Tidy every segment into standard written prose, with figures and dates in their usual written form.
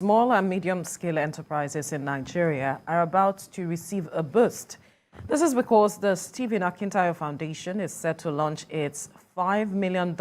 Small and medium-scale enterprises in Nigeria are about to receive a boost. This is because the Stephen Akintayo Foundation is set to launch its $5 million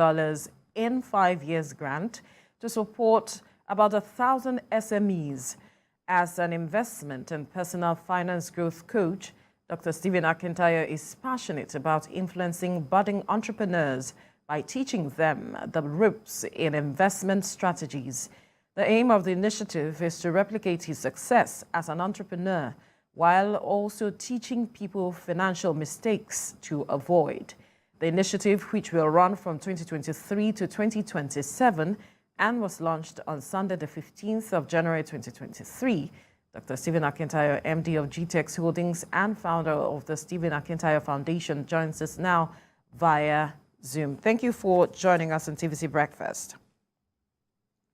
in 5 years grant to support about 1,000 SMEs. As an investment and personal finance growth coach, Dr. Stephen Akintayo is passionate about influencing budding entrepreneurs by teaching them the ropes in investment strategies. The aim of the initiative is to replicate his success as an entrepreneur while also teaching people financial mistakes to avoid. The initiative, which will run from 2023 to 2027 and was launched on Sunday, the 15th of January 2023, Dr. Stephen Akintayo, MD of GTEX Holdings and founder of the Stephen Akintayo Foundation, joins us now via Zoom. Thank you for joining us on TVC Breakfast.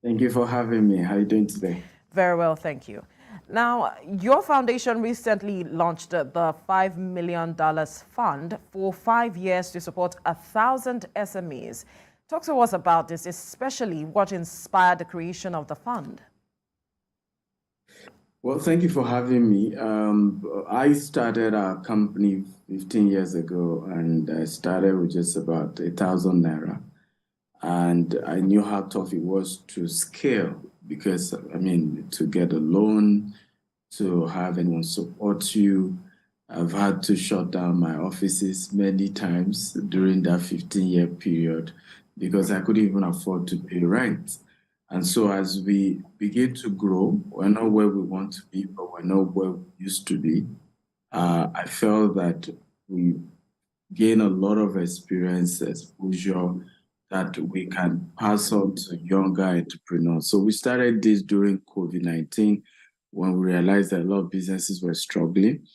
Thank you for having me. How are you doing today? Very well, thank you. Now, your foundation recently launched the $5 million fund for 5 years to support 1,000 SMEs. Talk to us about this, especially what inspired the creation of the fund. Well, thank you for having me. I started our company 15 years ago, and I started with just about 1,000 naira. And I knew how tough it was to scale because, I mean, to get a loan, to have anyone support you. I've had to shut down my offices many times during that 15-year period because I couldn't even afford to pay rent. And so as we begin to grow, we're not where we want to be, but we're not where we used to be. I felt that we gain a lot of experience, exposure, that we can pass on to younger entrepreneurs. So we started this during COVID-19 when we realized that a lot of businesses were struggling,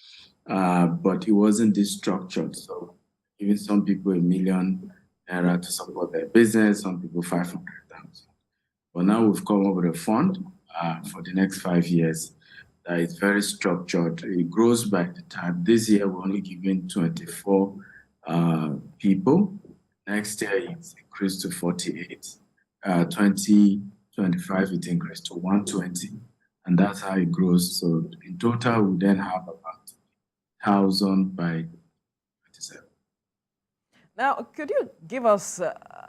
but it wasn't this structured. So giving some people $1 million naira to support their business, some people 500,000. But now we've come up with a fund for the next 5 years that is very structured. It grows by the time. This year we're only giving 24 people. Next year, it's increased to 48. 2025, it increased to 120. And that's how it grows. So in total, we then have about 1,000 by 27. Now, could you give us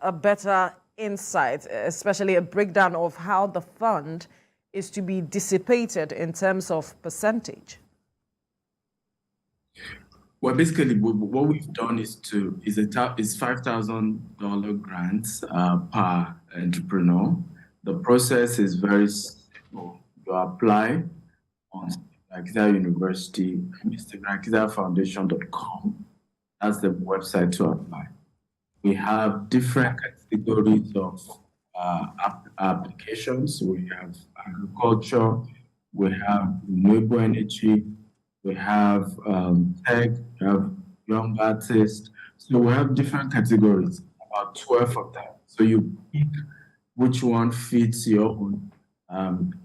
a better insight, especially a breakdown of how the fund is to be dissipated in terms of percentage? Well, basically, what we've done is $5,000 grants per entrepreneur. The process is very simple. You apply on Akintayo University, MrAkintayoFoundation.com. That's the website to apply. We have different categories of applications. We have agriculture, we have renewable energy, we have tech, we have young artists. So we have different categories, about 12 of them. So you pick which one fits your own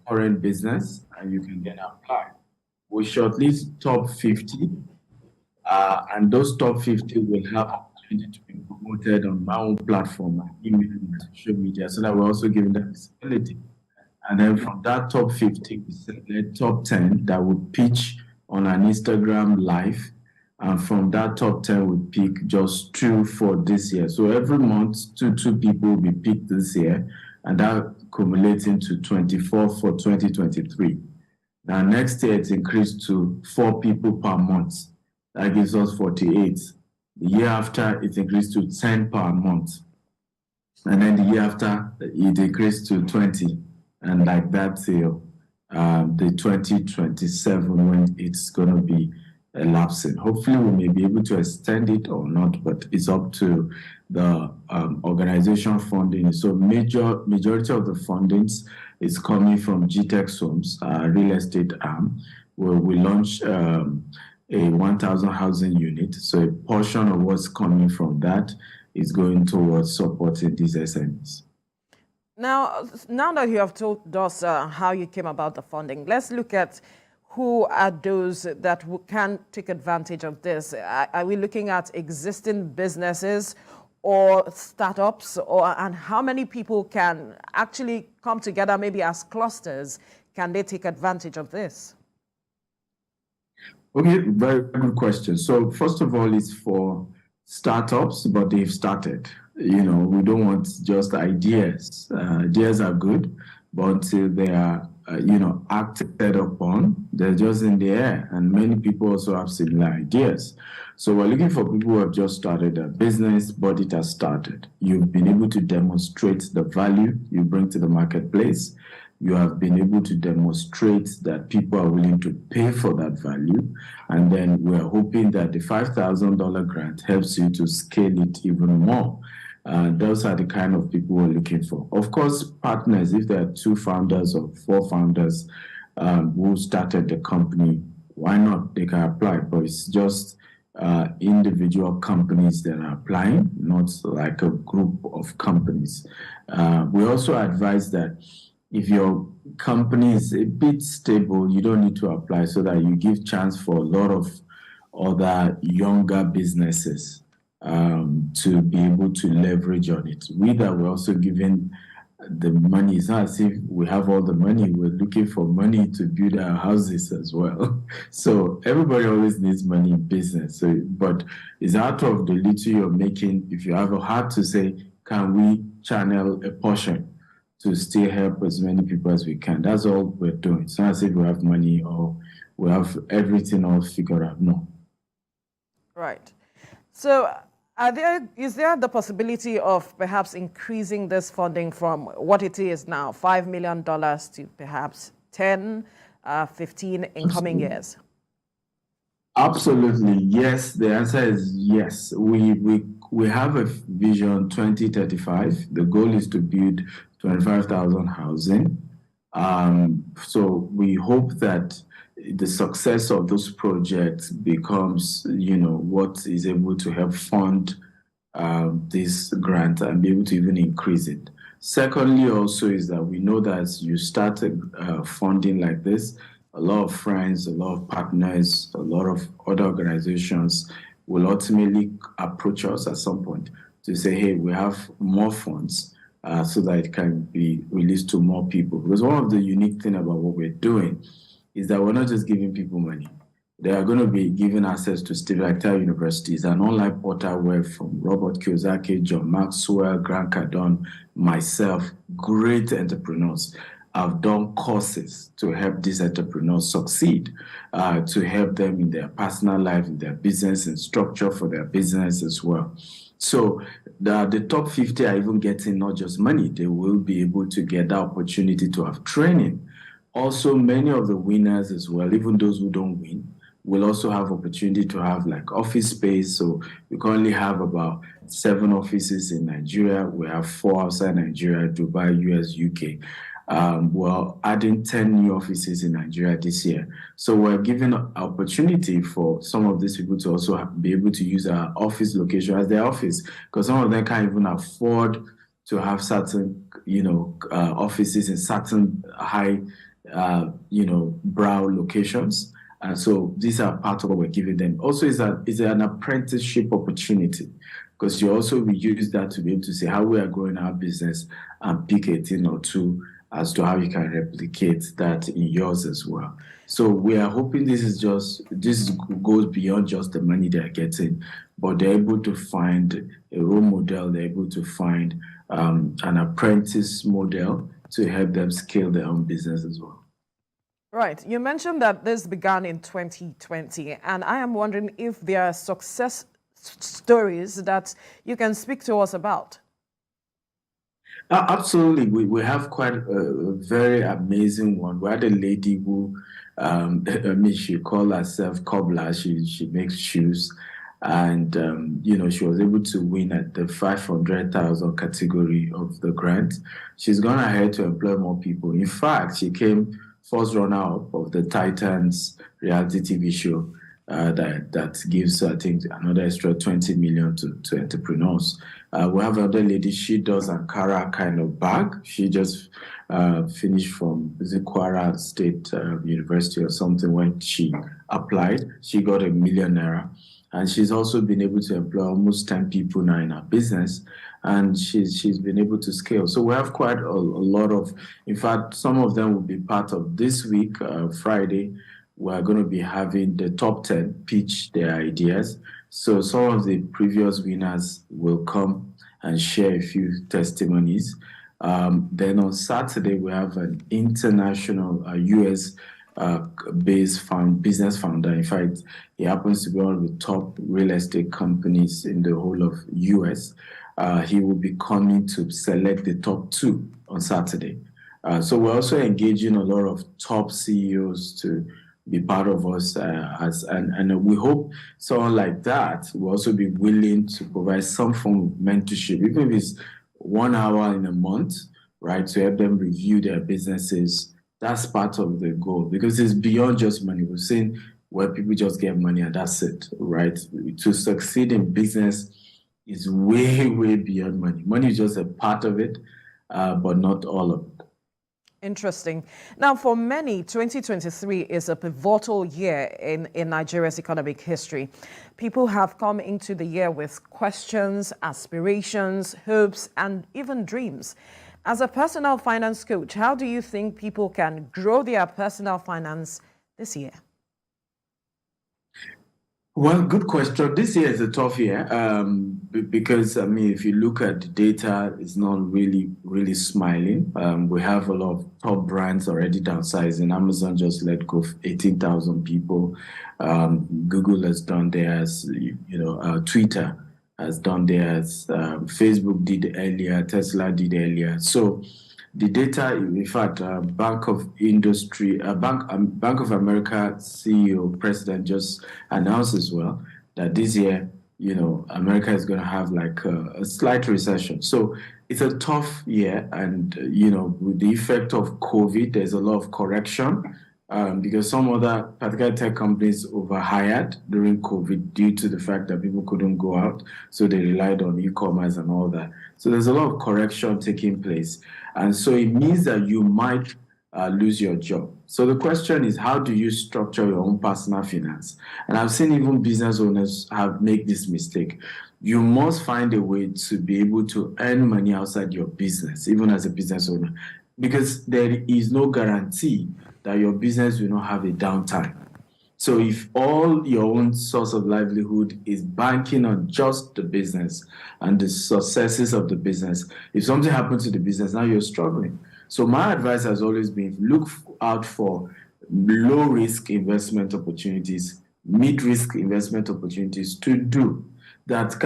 current business, and you can then apply. We shortlist top 50, and those top 50 will have opportunity to be promoted on my own platform, email, and social media, so that we're also giving them visibility. And then from that top 50, we select top 10 that would pitch on an Instagram live. And from that top 10, we pick just 2 for this year. So every month, two people will be picked this year, and that accumulates into 24 for 2023. Now, next year, it's increased to 4 people per month. That gives us 48. The year after, it increased to 10 per month. And then the year after, it increased to 20. And like that till the 2027 when it's going to be elapsing. Hopefully, we may be able to extend it or not, but it's up to the organization funding. So majority of the fundings is coming from GTEX Homes, real estate arm, where we launch a 1,000 housing unit. So a portion of what's coming from that is going towards supporting these SMEs. Now that you have told us how you came about the funding, let's look at who are those that can take advantage of this. Are we looking at existing businesses or startups, and how many people can actually come together maybe as clusters can they take advantage of this? Okay, very good question. So first of all, it's for startups, but they've started. We don't want just ideas. Ideas are good, but until they are, acted upon, they're just in the air. And many people also have similar ideas. So we're looking for people who have just started a business, but it has started. You've been able to demonstrate the value you bring to the marketplace. You have been able to demonstrate that people are willing to pay for that value. And then we're hoping that the $5,000 grant helps you to scale it even more. Those are the kind of people we're looking for. Of course, partners, if there are 2 founders or 4 founders who started the company, why not? They can apply, but it's just individual companies that are applying, not like a group of companies. We also advise that if your company is a bit stable, you don't need to apply, so that you give chance for a lot of other younger businesses to be able to leverage on it. We're also giving the money. It's not as if we have all the money. We're looking for money to build our houses as well. So everybody always needs money in business. But it's out of the little you're making. If you have a heart to say, can we channel a portion to still help as many people as we can? That's all we're doing. It's not as if we have money or we have everything all figured out. No. Right. So is there the possibility of perhaps increasing this funding from what it is now, $5 million, to perhaps 10, 15 in coming years? Absolutely, yes. The answer is yes. We have a vision 2035. The goal is to build 25,000 housing. So we hope that the success of those projects becomes, what is able to help fund this grant and be able to even increase it. Secondly, also is that we know that as you start funding like this, a lot of friends, a lot of partners, a lot of other organizations will ultimately approach us at some point to say, hey, we have more funds so that it can be released to more people. Because one of the unique things about what we're doing is that we're not just giving people money. They are going to be given access to Akintayo universities, an online portal where from Robert Kiyosaki, John Maxwell, Grant Cardone, myself, great entrepreneurs have done courses to help these entrepreneurs succeed, to help them in their personal life, in their business, and structure for their business as well. So the top 50 are even getting not just money, they will be able to get the opportunity to have training. Also, many of the winners as well, even those who don't win, will also have opportunity to have like office space. So we currently have about 7 offices in Nigeria. We have 4 outside Nigeria, Dubai, US, UK. We're adding 10 new offices in Nigeria this year. So we're giving an opportunity for some of these people to also be able to use our office location as their office, because some of them can't even afford to have certain, offices in certain high, brow locations. And so these are part of what we're giving them. Also, is an apprenticeship opportunity, because you also will use that to be able to say how we are growing our business and pick a thing or two as to how you can replicate that in yours as well. So we are hoping this goes beyond just the money they're getting, but they're able to find a role model, they're able to find an apprentice model to help them scale their own business as well. Right. You mentioned that this began in 2020, and I am wondering if there are success stories that you can speak to us about. Absolutely. We have quite a very amazing one. We had a lady who, she called herself cobbler. She makes shoes. And, she was able to win at the 500,000 category of the grant. She's gone ahead to employ more people. In fact, she came first runner-up of the Titans reality TV show that gives, I think, another extra 20 million to entrepreneurs. We have another lady, she does Ankara kind of bag. She just finished from Kwara State University or something. When she applied, she got $1 million. And she's also been able to employ almost 10 people now in her business, and she's been able to scale. So we have quite a lot of, in fact, some of them will be part of this week, Friday. We're going to be having the top 10 pitch their ideas. So some of the previous winners will come and share a few testimonies. Then on Saturday, we have an international US based business founder. In fact, he happens to be one of the top real estate companies in the whole of US. He will be coming to select the top 2 on Saturday. So we're also engaging a lot of top CEOs to be part of us, and we hope someone like that will also be willing to provide some form of mentorship, even if it's 1 hour in a month, right, to help them review their businesses. That's part of the goal, because it's beyond just money. We've seen where people just get money and that's it, right? To succeed in business is way, way beyond money. Money is just a part of it, but not all of it. Interesting. Now, for many, 2023 is a pivotal year in Nigeria's economic history. People have come into the year with questions, aspirations, hopes, and even dreams. As a personal finance coach, how do you think people can grow their personal finance this year? Well, good question. This year is a tough year because, I mean, if you look at the data, it's not really smiling. We have a lot of top brands already downsizing. Amazon just let go of 18,000 people. Google has done theirs, Twitter has done theirs. Facebook did earlier, Tesla did earlier. So the data, in fact, Bank of America CEO president just announced as well that this year, America is going to have like a slight recession. So it's a tough year, and with the effect of COVID, there's a lot of correction because some other, particularly tech companies, overhired during COVID due to the fact that people couldn't go out, so they relied on e-commerce and all that. So there's a lot of correction taking place. And so it means that you might lose your job. So the question is, how do you structure your own personal finance? And I've seen even business owners make this mistake. You must find a way to be able to earn money outside your business, even as a business owner, because there is no guarantee that your business will not have a downtime. So if all your own source of livelihood is banking on just the business and the successes of the business, if something happens to the business, now you're struggling. So my advice has always been, look out for low-risk investment opportunities, mid-risk investment opportunities to do that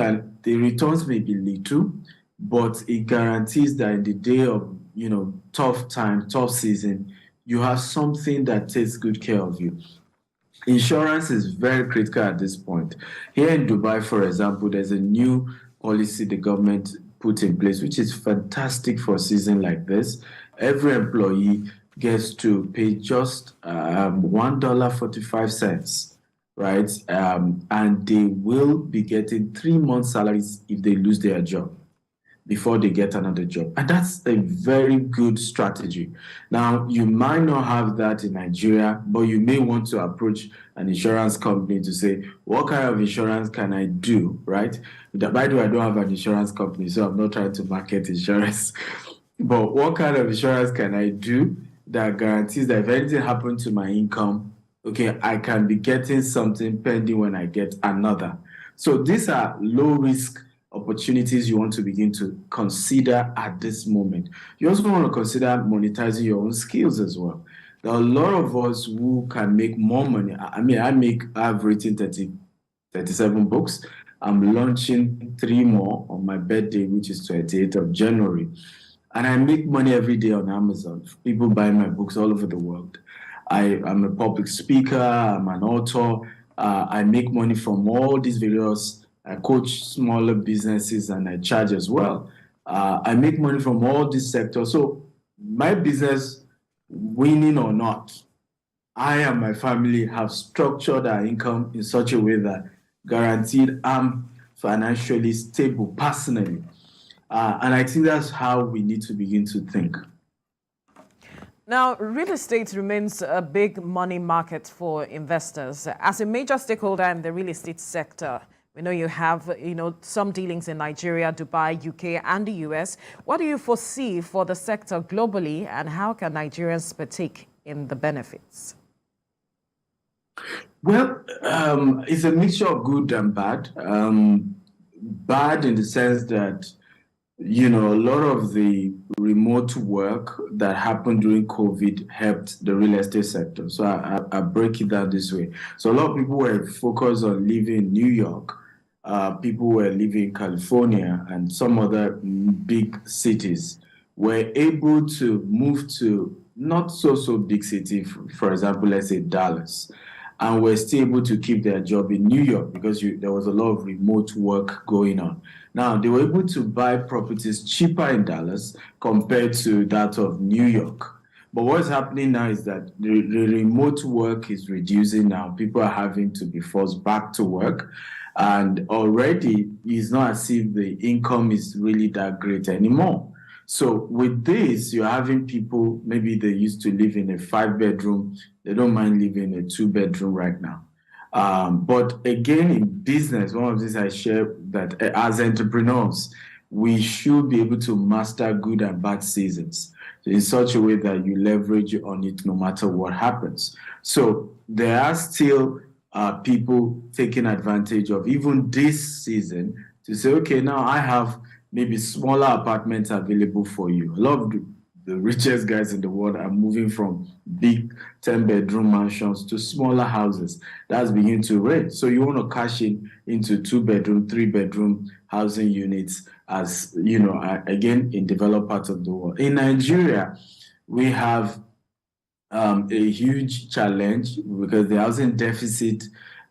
the returns may be little, but it guarantees that in the day of, tough time, tough season, you have something that takes good care of you. Insurance is very critical at this point. Here in Dubai, for example, there's a new policy the government put in place, which is fantastic for a season like this. Every employee gets to pay just $1.45, right? And they will be getting 3 months' salaries if they lose their job before they get another job. And that's a very good strategy. Now, you might not have that in Nigeria, but you may want to approach an insurance company to say, what kind of insurance can I do, right? By the way, I don't have an insurance company, so I'm not trying to market insurance. But what kind of insurance can I do that guarantees that if anything happens to my income, okay, I can be getting something pending when I get another. So these are low-risk opportunities you want to begin to consider at this moment. You also want to consider monetizing your own skills as well. There are a lot of us who can make more money. I mean, I've written 37 books. I'm launching 3 more on my birthday, which is 28th of January. And I make money every day on Amazon. People buy my books all over the world. I'm a public speaker. I'm an author. I make money from all these various. I coach smaller businesses and I charge as well. I make money from all these sectors. So my business, winning or not, I and my family have structured our income in such a way that guaranteed I'm financially stable personally. And I think that's how we need to begin to think. Now, real estate remains a big money market for investors. As a major stakeholder in the real estate sector, we know you have, some dealings in Nigeria, Dubai, UK, and the US. What do you foresee for the sector globally, and how can Nigerians partake in the benefits? Well, it's a mixture of good and bad. Bad in the sense that, a lot of the remote work that happened during COVID helped the real estate sector. So I break it down this way. So a lot of people were focused on living in New York. People were living in California and some other big cities were able to move to not so big city, for example, let's say Dallas, and were still able to keep their job in New York because there was a lot of remote work going on. Now, they were able to buy properties cheaper in Dallas compared to that of New York. But what's happening now is that the remote work is reducing now. People are having to be forced back to work. And already, it's not as if the income is really that great anymore. So with this, you're having people, maybe they used to live in a 5-bedroom, they don't mind living in a 2-bedroom right now. But again, in business, one of these I share that as entrepreneurs, we should be able to master good and bad seasons in such a way that you leverage on it no matter what happens. So there are still people taking advantage of even this season to say, okay, now I have maybe smaller apartments available for you. A lot of the richest guys in the world are moving from big 10-bedroom mansions to smaller houses. That's beginning to rent. So you want to cash into 2-bedroom, 3-bedroom housing units as, again, in developed parts of the world. In Nigeria, we have a huge challenge because the housing deficit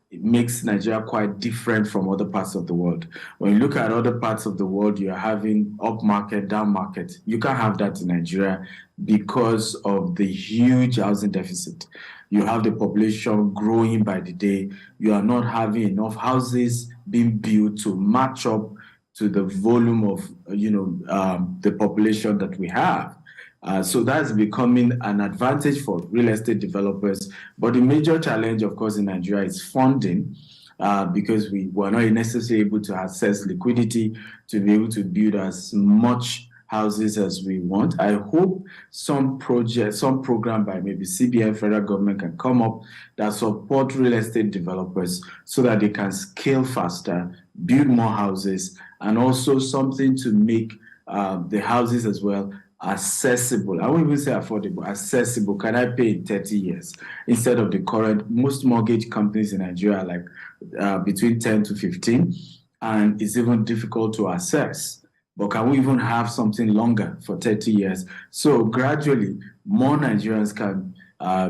makes Nigeria quite different from other parts of the world. When you look at other parts of the world, you're having up market, down market. You can't have that in Nigeria because of the huge housing deficit. You have the population growing by the day. You are not having enough houses being built to match up to the volume of, the population that we have. So that's becoming an advantage for real estate developers. But the major challenge, of course, in Nigeria is funding, because we were not necessarily able to access liquidity to be able to build as much houses as we want. I hope some program by maybe CBN, federal government, can come up that support real estate developers so that they can scale faster, build more houses, and also something to make the houses as well accessible. I won't even say affordable, accessible. Can I pay in 30 years instead of the current? Most mortgage companies in Nigeria are like between 10 to 15, and it's even difficult to access. But can we even have something longer for 30 years? So gradually, more Nigerians can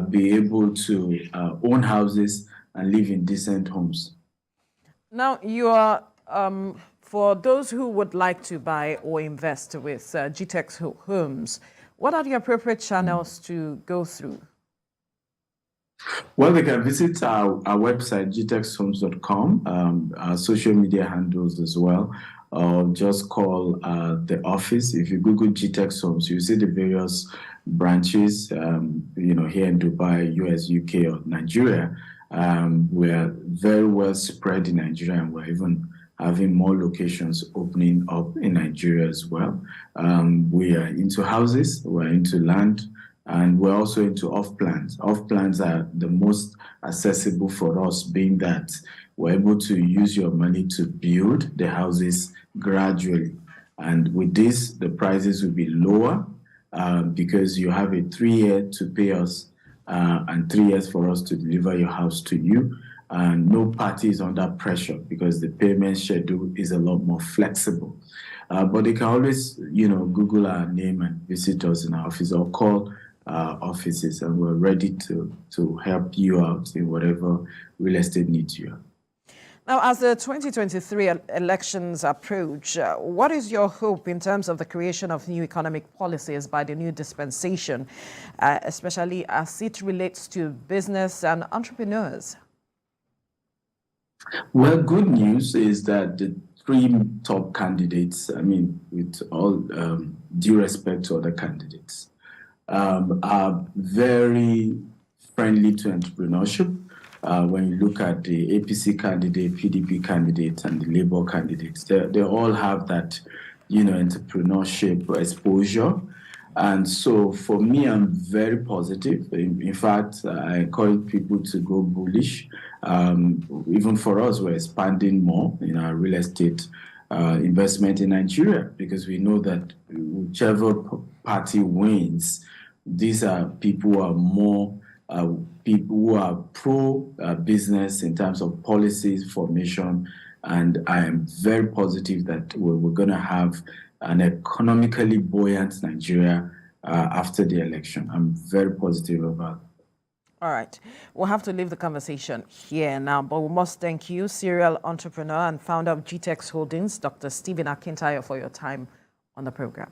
be able to own houses and live in decent homes. Now, you are for those who would like to buy or invest with GTEx Homes, what are the appropriate channels to go through? Well, they can visit our website, gtexhomes.com, our social media handles as well, or just call the office. If you Google GTEx Homes, you see the various branches, here in Dubai, US, UK, or Nigeria. We are very well spread in Nigeria, and we're even having more locations opening up in Nigeria as well. We are into houses, we're into land, and we're also into off-plans. Off-plans are the most accessible for us, being that we're able to use your money to build the houses gradually. And with this, the prices will be lower because you have a 3-year to pay us and 3 years for us to deliver your house to you. And no party is under pressure because the payment schedule is a lot more flexible. But they can always, Google our name and visit us in our office or call offices, and we're ready to help you out in whatever real estate needs you have. Now, as the 2023 elections approach, what is your hope in terms of the creation of new economic policies by the new dispensation, especially as it relates to business and entrepreneurs? Well, good news is that the 3 top candidates, with all due respect to other candidates, are very friendly to entrepreneurship. When you look at the APC candidate, PDP candidate, and the Labour candidates, they all have that, entrepreneurship exposure. And so for me, I'm very positive. In fact, I encourage people to go bullish. Even for us, we're expanding more in our real estate investment in Nigeria because we know that whichever party wins, these are people who are more people who are pro business in terms of policies formation, and I am very positive that we're going to have an economically buoyant Nigeria after the election. I'm very positive about it. All right. We'll have to leave the conversation here now, but we must thank you, serial entrepreneur and founder of GTEX Holdings, Dr. Stephen Akintayo, for your time on the program.